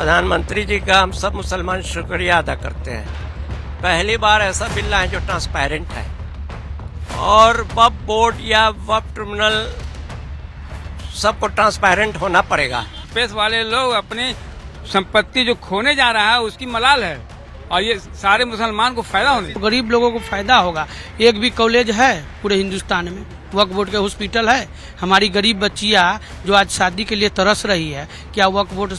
प्रधानमंत्री जी का हम सब मुसलमान शुक्रिया अदा करते हैं। पहली बार ऐसा बिल लाए जो ट्रांसपेरेंट है और वक्फ बोर्ड या वक्फ ट्रिब्यूनल सबको ट्रांसपेरेंट होना पड़ेगा। पेश वाले लोग अपनी संपत्ति जो खोने जा रहा है उसकी मलाल है और ये सारे मुसलमान को फायदा होने, गरीब लोगों को फायदा होगा। एक भी कॉलेज है पूरे हिंदुस्तान में, वक्फ बोर्ड के हॉस्पिटल है। हमारी गरीब बच्चियाँ जो आज शादी के लिए तरस रही है, क्या वक्फ बोर्ड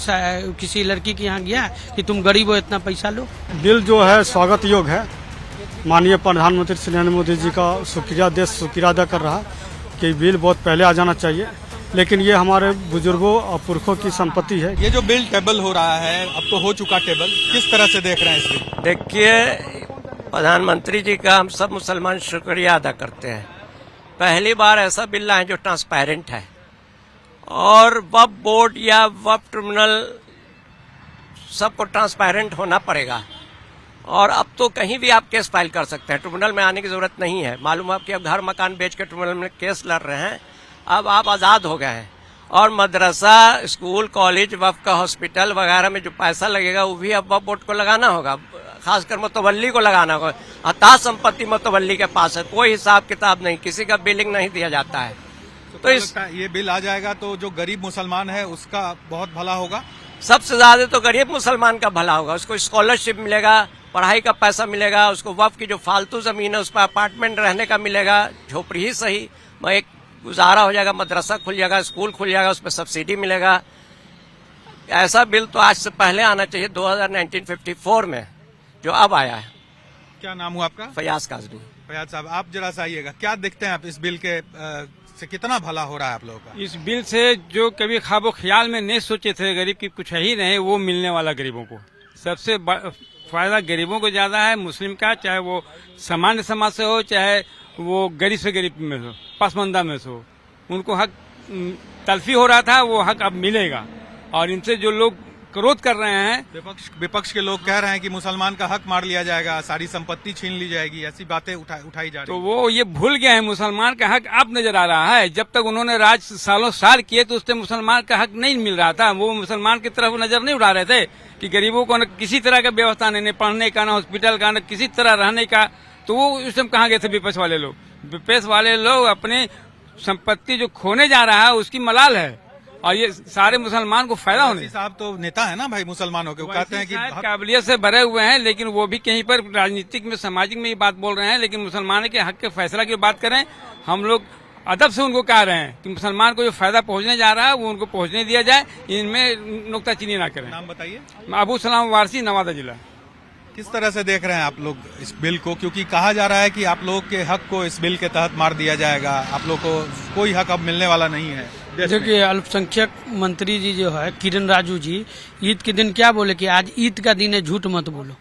किसी लड़की के यहाँ गया कि तुम गरीब हो इतना पैसा लो? बिल जो है स्वागत योग्य है। माननीय प्रधानमंत्री श्री नरेंद्र मोदी जी का शुक्रिया अदा कर रहा है कि बिल बहुत पहले आ जाना चाहिए, लेकिन ये हमारे बुजुर्गों और पुरखों की संपत्ति है। ये जो बिल टेबल हो रहा है, अब तो हो चुका टेबल, किस तरह से देख रहे हैं इसे? देखिए, प्रधानमंत्री जी का हम सब मुसलमान शुक्रिया अदा करते हैं। पहली बार ऐसा बिल लाए जो ट्रांसपेरेंट है और वक्फ बोर्ड या वक्फ ट्रिब्यूनल सबको ट्रांसपेरेंट होना पड़ेगा। और अब तो कहीं भी आप केस फाइल कर सकते हैं, ट्रिब्यूनल में आने की जरूरत नहीं है। मालूम है कि अब घर मकान बेच के ट्रिब्यूनल में केस लड़ रहे हैं, अब आप आज़ाद हो गए हैं। और मदरसा, स्कूल, कॉलेज, वक्फ का हॉस्पिटल वगैरह में जो पैसा लगेगा वो भी अब वक्फ बोर्ड को लगाना होगा, खासकर मुतवल्ली को लगाना होगा। अता संपत्ति मुतवल्ली के पास है, कोई हिसाब किताब नहीं, किसी का बिलिंग नहीं दिया जाता है। तो इस ये बिल आ जाएगा तो जो गरीब मुसलमान है उसका बहुत भला होगा। सबसे ज्यादा तो गरीब मुसलमान का भला होगा। उसको स्कॉलरशिप मिलेगा, पढ़ाई का पैसा मिलेगा, उसको वक्फ की जो फालतू जमीन है उस पर अपार्टमेंट रहने का मिलेगा, झोपड़ी ही सही, एक गुजारा हो जाएगा, मदरसा खुल जाएगा, स्कूल खुल जाएगा, उस पर सब्सिडी मिलेगा। ऐसा बिल तो आज से पहले आना चाहिए, 1954 में, जो अब आया है। क्या नाम हुआ आपका? फयाज काजमी। फयाज साहब, आप जरा सा आइएगा, क्या देखते हैं आप इस बिल के से कितना भला हो रहा है आप लोगों का? इस बिल से जो कभी ख्वाबो ख्याल में नहीं सोचे थे गरीब की कुछ ही नहीं, वो मिलने वाला गरीबों को। सबसे फायदा गरीबों को ज्यादा है, मुस्लिम का, चाहे वो सामान्य समाज से हो, चाहे वो गरीब से गरीब में हो, पसमंदा में हो। उनको हक तलफी हो रहा था, वो हक अब मिलेगा। और इनसे जो लोग क्रोध कर रहे हैं, विपक्ष के लोग कह रहे हैं कि मुसलमान का हक मार लिया जाएगा, सारी संपत्ति छीन ली जाएगी, ऐसी बातें उठाई जा रही। तो वो ये भूल गए हैं, मुसलमान का हक अब नजर आ रहा है। जब तक उन्होंने राज सालों साल किए तो उससे मुसलमान का हक नहीं मिल रहा था। वो मुसलमान की तरफ नजर नहीं उड़ा रहे थे कि गरीबों को न किसी तरह का व्यवस्था नहीं, पढ़ने का, न हॉस्पिटल का, न किसी तरह रहने का। तो वो उस समय कहाँ गए थे विपक्ष वाले लोग? विपक्ष वाले लोग अपनी संपत्ति जो खोने जा रहा है उसकी मलाल है और ये सारे मुसलमान को फायदा होने। साहब तो नेता है ना भाई मुसलमानों के, वो कहते हैं कि काबिलियत से भरे हुए हैं, लेकिन वो भी कहीं पर राजनीतिक में, सामाजिक में ये बात बोल रहे हैं। लेकिन मुसलमान के हक के फैसला की बात करें, हम लोग अदब से उनको कह रहे हैं कि मुसलमान को जो फायदा पहुंचने जा रहा है वो उनको पहुंचने दिया जाए, इनमें नुक्ताचीनी ना करें। नाम बताइए। अबू सलाम वारसी, नवादा जिला। किस तरह से देख रहे हैं आप लोग इस बिल को? क्योंकि कहा जा रहा है कि आप लोग के हक को इस बिल के तहत मार दिया जाएगा, आप लोग को कोई हक अब मिलने वाला नहीं है। देखिए, अल्पसंख्यक मंत्री जी जो है किरण राजू जी, ईद के दिन क्या बोले कि आज ईद का दिन है, झूठ मत बोलो,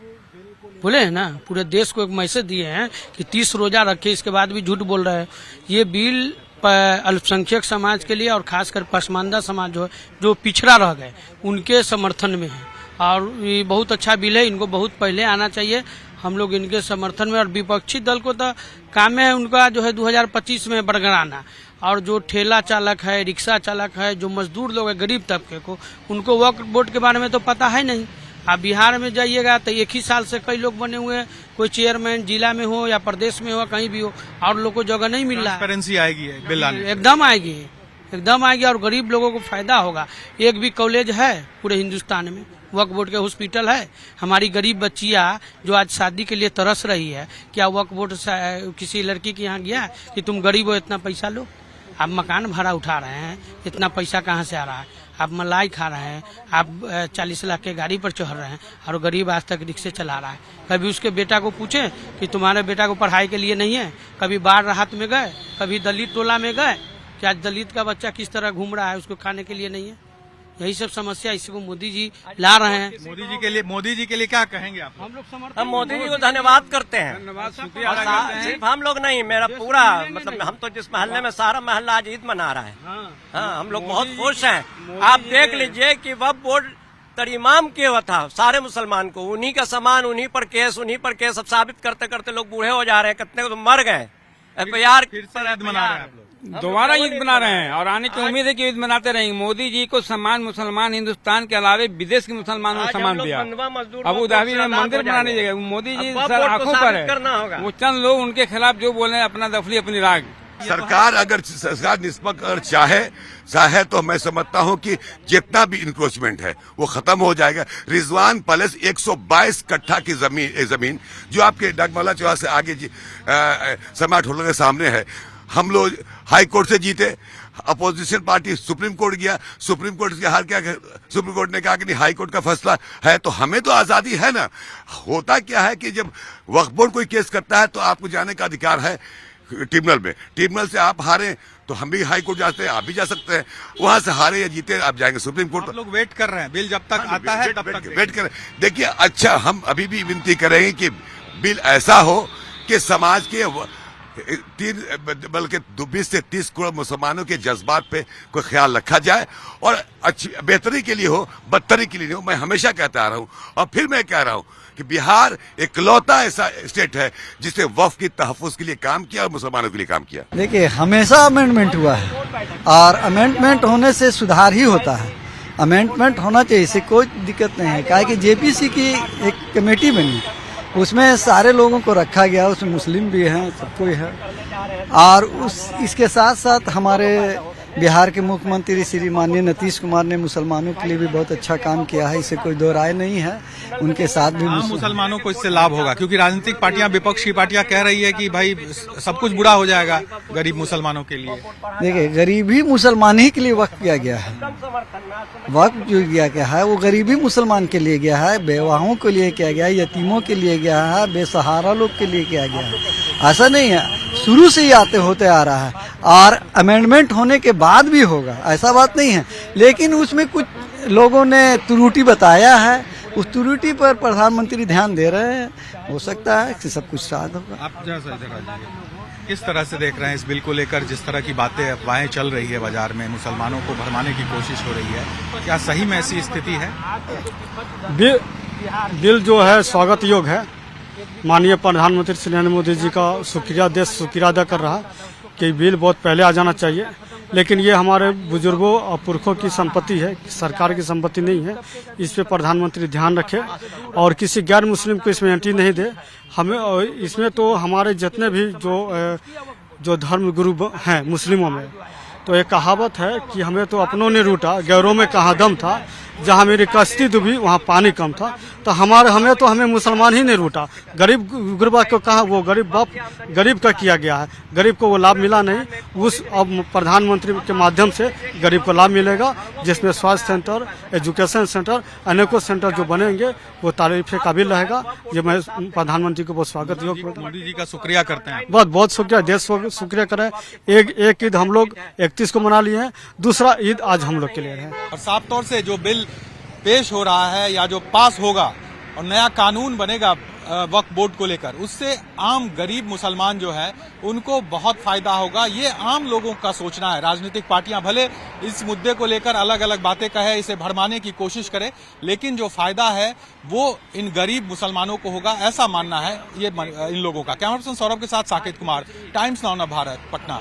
बोले है ना। पूरे देश को एक मैसेज दिए हैं कि 30 रोजा रखे, इसके बाद भी झूठ बोल रहे हैं। ये बिल अल्पसंख्यक समाज के लिए और खासकर पसमानदा समाज जो पिछड़ा रह गए उनके समर्थन में है। और ये बहुत अच्छा बिल है, इनको बहुत पहले आना चाहिए। हम लोग इनके समर्थन में, और विपक्षी दल को तो काम है उनका जो है 2025 में बरगराना। और जो ठेला चालक है, रिक्शा चालक है, जो मजदूर लोग है गरीब तबके को, उनको वक्फ बोर्ड के बारे में तो पता है नहीं। आप बिहार में जाइएगा तो एक ही साल से कई लोग बने हुए हैं, कोई चेयरमैन जिला में हो या प्रदेश में हो, कहीं भी हो, और लोग को जगह नहीं मिल रहा है। ट्रांसपेरेंसी आएगी बिल आने, एकदम आएगी, एकदम आएगी और गरीब लोगों को फायदा होगा। एक भी कॉलेज है पूरे हिंदुस्तान में, वक्फ बोर्ड के हॉस्पिटल है। हमारी गरीब बच्चियाँ जो आज शादी के लिए तरस रही है, क्या वक्फ बोर्ड किसी लड़की के यहाँ गया कि तुम गरीब हो इतना पैसा लो? आप मकान भाड़ा उठा रहे हैं, इतना पैसा कहाँ से आ रहा है? आप मलाई खा रहे हैं, आप 40 लाख के गाड़ी पर चढ़ रहे हैं और गरीब आज तक रिक्शे चला रहा है। कभी उसके बेटा को पूछे कि तुम्हारे बेटा को पढ़ाई के लिए नहीं है? कभी बाढ़ राहत में गए, कभी दलित टोला में गए कि आज दलित का बच्चा किस तरह घूम रहा है, उसको खाने के लिए नहीं है? यही सब समस्या, इसी को मोदी जी ला रहे हैं। मोदी जी के लिए क्या कहेंगे आप? हम मोदी जी को धन्यवाद करते हैं। धन्यवाद, सिर्फ हम लोग नहीं, मेरा पूरा मतलब हम तो जिस मोहल्ले में, सारा मोहल्ला आज ईद मना रहा है। हाँ, हम लोग बहुत खुश हैं। आप देख लीजिए कि वक्फ बोर्ड तरीमाम किया हुआ था सारे मुसलमान को, उन्हीं का सामान, उन्हीं पर केस, सब साबित करते करते लोग बूढ़े हो जा रहे हैं, कितने को तो मर गए। FIR फिर से ईद मना रहे हैं आप लोग। दोबारा ईद बना रहे हैं और आने की उम्मीद है कि ईद मनाते रहेंगे। मोदी जी को सम्मान मुसलमान हिंदुस्तान के अलावे विदेश के मुसलमानों को सम्मान दिया। अबू धाबी में मंदिर बनाने जगह मोदी जी सर आंखों पर है, वो चंद लोग उनके खिलाफ जो बोल रहे हैं अपना दफली अपनी राग। सरकार निष्पक्ष अगर चाहे तो मैं समझता हूं कि जितना भी इंक्रोचमेंट है वो खत्म हो जाएगा। रिजवान पैलेस 122 कट्ठा की जमीन जो आपके डगमला चौराहा से आगे समाट होटल के सामने है, हम लोग हाई कोर्ट से जीते, अपोजिशन पार्टी सुप्रीम कोर्ट गया, सुप्रीम कोर्ट के हार क्या, सुप्रीम कोर्ट ने कहा कि नहीं हाई कोर्ट का फैसला है तो हमें तो आजादी है ना। होता क्या है कि जब वक्फ बोर्ड कोई केस करता है तो आपको जाने का अधिकार है ट्रिब्यूनल में, ट्रिब्यूनल से आप हारे तो हम भी हाई कोर्ट जाते हैं, आप भी जा सकते हैं, वहां से हारे या जीते आप जाएंगे सुप्रीम कोर्ट। आप लोग वेट कर रहे हैं, बिल जब तक आता है तब तक वेट कर। देखिए अच्छा, हम अभी भी विनती करेंगे कि बिल ऐसा हो कि समाज के बल्कि 20 से 30 करोड़ मुसलमानों के जज्बात पे कोई ख्याल रखा जाए और अच्छी बेहतरी के लिए हो, बदतरी के लिए नहीं हो। मैं हमेशा कहता आ रहा हूं और फिर मैं कह रहा हूं कि बिहार इकलौता ऐसा स्टेट है जिसने वक्फ की तहफ़्फ़ुज़ के लिए काम किया और मुसलमानों के लिए काम किया। देखिए हमेशा अमेंडमेंट हुआ है और अमेंडमेंट होने से सुधार ही होता है। अमेंडमेंट होना चाहिए, इससे कोई दिक्कत नहीं है। क्या कि जेपीसी की एक कमेटी बनी, उसमें सारे लोगों को रखा गया, उसमें मुस्लिम भी हैं, सब कोई है। और इसके साथ साथ हमारे बिहार के मुख्यमंत्री श्री माननीय नीतीश कुमार ने मुसलमानों के लिए भी बहुत अच्छा काम किया है, इससे कोई दो राय नहीं है। उनके साथ भी मुसलमानों को इससे लाभ होगा क्योंकि राजनीतिक पार्टियां, विपक्ष की पार्टियां कह रही है कि भाई सब कुछ बुरा हो जाएगा गरीब मुसलमानों के लिए। देखिए गरीबी मुसलमान ही के लिए वक्फ किया गया है, वक्फ जो किया गया है वो गरीबी मुसलमान के लिए गया है, बेवाहों के लिए किया गया है, यतीमों के लिए गया है, बेसहारा लोग के लिए किया गया है। ऐसा नहीं है, शुरू से ही होते आ रहा है और अमेंडमेंट होने के बाद भी होगा, ऐसा बात नहीं है। लेकिन उसमें कुछ लोगों ने त्रुटि बताया है, उस त्रुटि पर प्रधानमंत्री ध्यान दे रहे हैं, हो सकता है कि सब कुछ साथ होगा। आप किस तरह से देख रहे हैं इस बिल को लेकर, जिस तरह की बातें अफवाहें चल रही है बाजार में, मुसलमानों को भरमाने की कोशिश हो रही है, क्या सही में ऐसी स्थिति है? बिल जो है स्वागत योग्य है। माननीय प्रधानमंत्री श्री नरेंद्र मोदी जी का देश शुक्रिया अदा कर रहा है कि बिल बहुत पहले आ जाना चाहिए, लेकिन ये हमारे बुजुर्गों और पुरखों की संपत्ति है, सरकार की संपत्ति नहीं है। इस पे प्रधानमंत्री ध्यान रखे और किसी गैर मुस्लिम को इसमें एंट्री नहीं दे। हमें इसमें तो हमारे जितने भी जो धर्म गुरु हैं मुस्लिमों में, तो एक कहावत है कि हमें तो अपनों ने रूठा, गैरों में कहाँ दम था, जहाँ मेरी कश्ती डूबी वहाँ पानी कम था। तो हमें मुसलमान ही नहीं रूठा, गरीब गुरबा को कहा, वो गरीब का किया गया है, गरीब को वो लाभ मिला नहीं। उस अब प्रधानमंत्री के माध्यम से गरीब को लाभ मिलेगा, जिसमें स्वास्थ्य सेंटर, एजुकेशन सेंटर, अनेकों सेंटर जो बनेंगे वो तारीफ काबिल रहेगा। ये मैं प्रधानमंत्री को बहुत स्वागत योग्य, मोदी जी का शुक्रिया करते हैं। बहुत शुक्रिया, देश को शुक्रिया करें। एक ईद हम लोग 31 को मना लिए हैं, दूसरा ईद आज हम लोग के लिए है। और साफ तौर से जो बिल पेश हो रहा है या जो पास होगा और नया कानून बनेगा वक्फ बोर्ड को लेकर, उससे आम गरीब मुसलमान जो है उनको बहुत फायदा होगा। ये आम लोगों का सोचना है। राजनीतिक पार्टियां भले इस मुद्दे को लेकर अलग अलग बातें कहे, इसे भरमाने की कोशिश करे, लेकिन जो फायदा है वो इन गरीब मुसलमानों को होगा, ऐसा मानना है ये इन लोगों का। कैमरा पर्सन सौरभ के साथ साकेत कुमार, टाइम्स नाउ भारत, पटना।